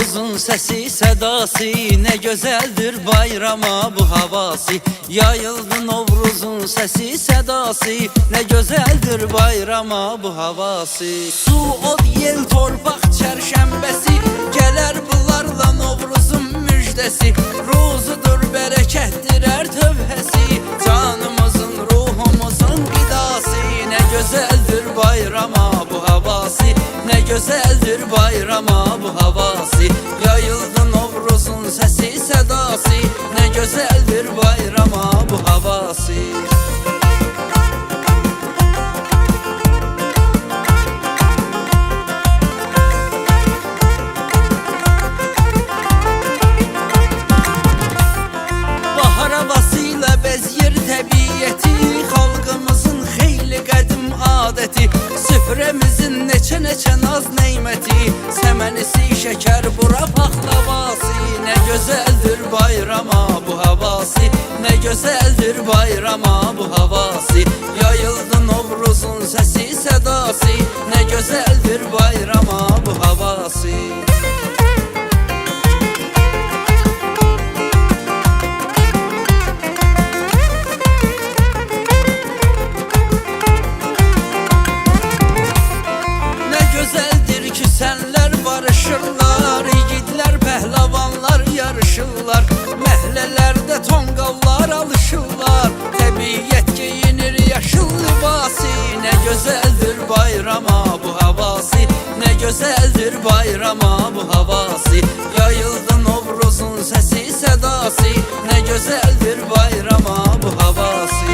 Novruzun sesi sedası, ne güzeldir bayrama bu havası. Yayıldı Novruzun sesi sedası, ne güzeldir bayrama bu havası. Su, od, yel, torpaq çərşənbəsi, gələr bunlarla Novruzun müjdəsi. Ruzudur, bərəkətdir hər tövhəsi, canımızın, ruhumuzun qidası. Ne güzeldir bayrama bu havası, ne güzeldir bayrama bu havası. Yayıldı Novruzun sesi sedası, ne güzeldir bayrama bu havası. Bahar havasıyla bezyer təbiyyəti, xalqımızın xeyli qədim adəti. Süfrəmizin neçə naz neyməti, səmənisi şəkər bura paxlavası. Ne güzeldir bayrama bu havası, ne güzeldir bayrama bu havası. Yayıldı Novruzun sesi sedası, ne güzeldir bayrama bu havası. Barışırlar, yiğitler, pəhləvanlar yarışırlar. Məhlələrdə tonqallar alışırlar, təbiyyət geyinir yaşıl libası. Ne güzeldir bayrama bu havası, ne güzeldir bayrama bu havası. Yayıldı Novruzun sesi sedası, ne güzeldir bayrama bu havası.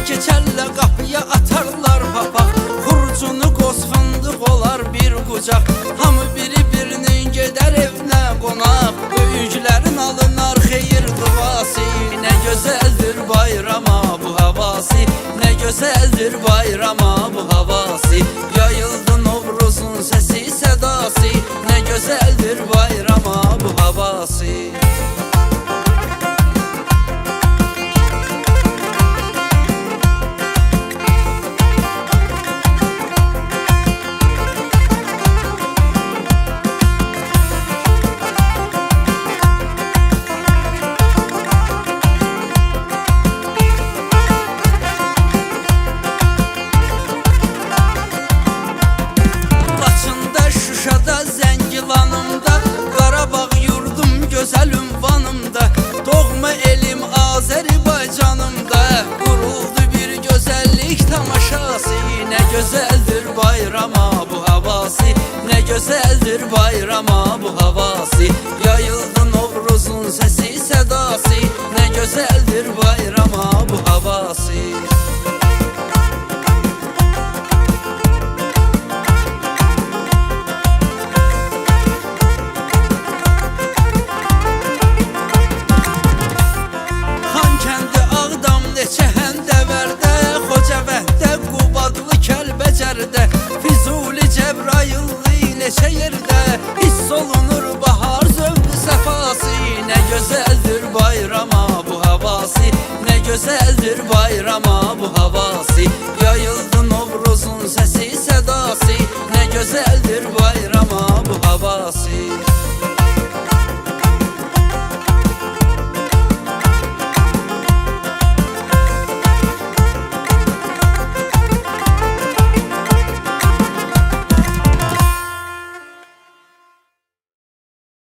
Keçərlə qapıya atarlar papaq, xurcunu qoz fındıq olar bir qucaq. Hamı biri-birinin gedər evinə qonaq, böyüklərin alınar xeyir duası. Ne güzeldir bayrama bu havası, ne güzeldir bayrama bu havası. Yayıldı Novruzun sesi sedası, ne güzeldir bayrama bu havası. Gözəl ünvanımda, doğma elim Azərbaycanımda, quruldu bir gözəllik tamaşası. Ne güzeldir bayrama bu havası, ne güzeldir bayrama bu havası. Yayıldı Novruzun sesi sedası, ne güzeldir bayrama bu havası. Füzuli, Cəbrayıllı neçə yerdə hiss olunur bahar zövqü səfası. Ne güzeldir bayrama bu havası, ne güzeldir bayrama bu havası.